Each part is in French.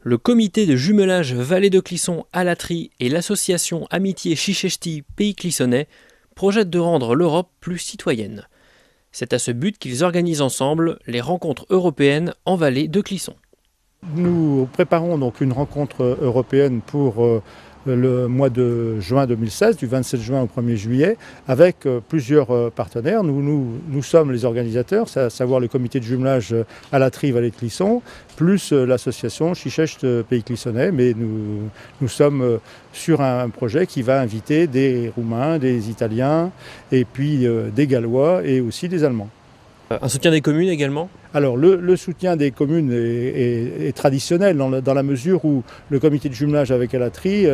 Le comité de jumelage Vallée de Clisson Alatri et l'association Amitié Chichesti Pays Clissonnais projettent de rendre l'Europe plus citoyenne. C'est à ce but qu'ils organisent ensemble les rencontres européennes en Vallée de Clisson. Nous préparons donc une rencontre européenne pour le mois de juin 2016, du 27 juin au 1er juillet, avec plusieurs partenaires. Nous sommes les organisateurs, à savoir le comité de jumelage Alatri Vallée de Clisson, plus l'association Chichest Pays Clissonnais. Mais nous sommes sur un projet qui va inviter des Roumains, des Italiens, et puis des Gallois et aussi des Allemands. Un soutien des communes également ? Alors le soutien des communes est traditionnel dans la mesure où le comité de jumelage avec Alatri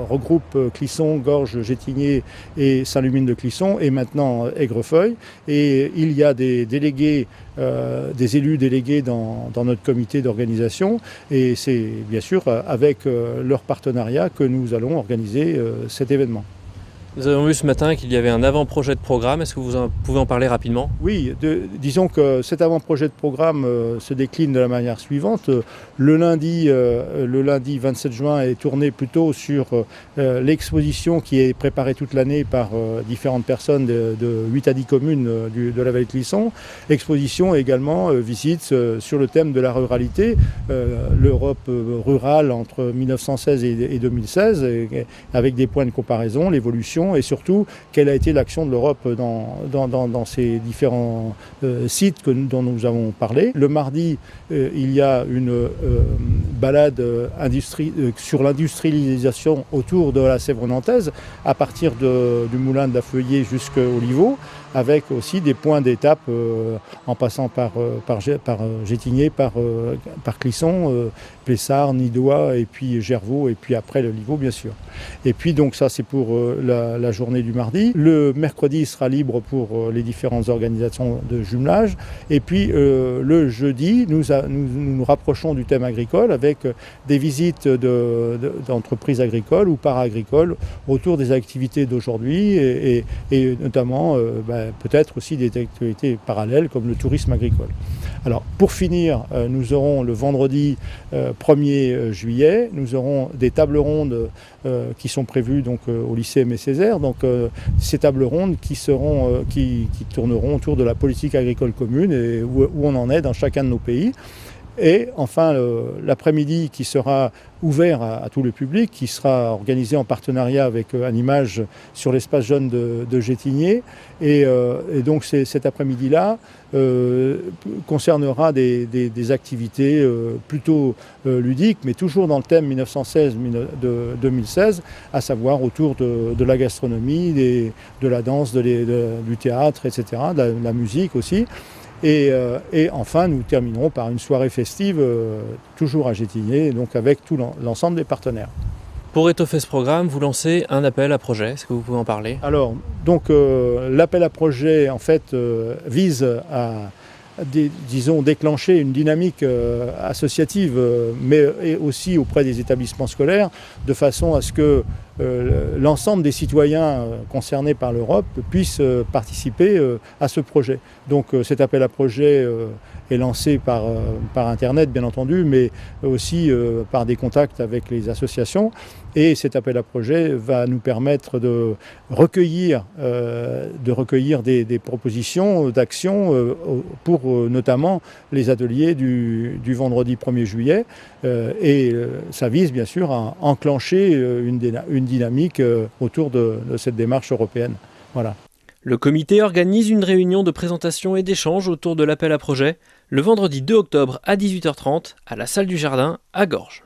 regroupe Clisson, Gorges, Gétigné et Saint-Lumine de Clisson et maintenant Aigrefeuille. Et il y a des délégués, des élus délégués dans notre comité d'organisation et c'est bien sûr avec leur partenariat que nous allons organiser cet événement. Nous avons vu ce matin qu'il y avait un avant-projet de programme. Est-ce que vous pouvez en parler rapidement ? Oui, disons que cet avant-projet de programme se décline de la manière suivante. Le lundi 27 juin est tourné plutôt sur l'exposition qui est préparée toute l'année par différentes personnes de 8 à 10 communes de la Vallée de Clisson. Exposition et également visite sur le thème de la ruralité, l'Europe rurale entre 1916 et 2016, avec des points de comparaison, l'évolution et surtout quelle a été l'action de l'Europe dans ces différents sites dont nous avons parlé. Le mardi, il y a une balade sur l'industrialisation autour de la Sèvre nantaise, à partir du moulin de la Feuillée jusqu'au Livaux, avec aussi des points d'étape en passant par Gétigné, par Clisson, Plessard, Nidois et puis Gervaux et puis après le Livaux bien sûr. Et puis donc ça c'est pour la journée du mardi. Le mercredi sera libre pour les différentes organisations de jumelage et puis le jeudi nous rapprochons du thème agricole avec des visites d'entreprises agricoles ou para-agricoles autour des activités d'aujourd'hui et notamment peut-être aussi des activités parallèles comme le tourisme agricole. Alors pour finir, nous aurons le vendredi 1er juillet, nous aurons des tables rondes qui sont prévues donc, au lycée Aimé Césaire. Donc ces tables rondes qui tourneront autour de la politique agricole commune et où on en est dans chacun de nos pays. Et enfin, l'après-midi qui sera ouvert à tout le public, qui sera organisé en partenariat avec Animage sur l'espace jeune de Gétigné. Et donc cet après-midi-là concernera des activités plutôt ludiques, mais toujours dans le thème 1916-2016, à savoir autour de la gastronomie, de la danse, du théâtre, etc., de la musique aussi. Et enfin, nous terminerons par une soirée festive, toujours à Gétigné, donc avec tout l'ensemble des partenaires. Pour étoffer ce programme, vous lancez un appel à projet. Est-ce que vous pouvez en parler ? Alors, donc l'appel à projet, en fait, vise à déclencher une dynamique associative, mais aussi auprès des établissements scolaires, de façon à ce que l'ensemble des citoyens concernés par l'Europe puissent participer à ce projet. Donc cet appel à projet est lancé par Internet, bien entendu, mais aussi par des contacts avec les associations. Et cet appel à projet va nous permettre de recueillir des propositions d'actions pour notamment les ateliers du vendredi 1er juillet. Et ça vise bien sûr à enclencher une dynamique autour de cette démarche européenne. Voilà. Le comité organise une réunion de présentation et d'échange autour de l'appel à projet le vendredi 2 octobre à 18h30 à la salle du Jardin à Gorges.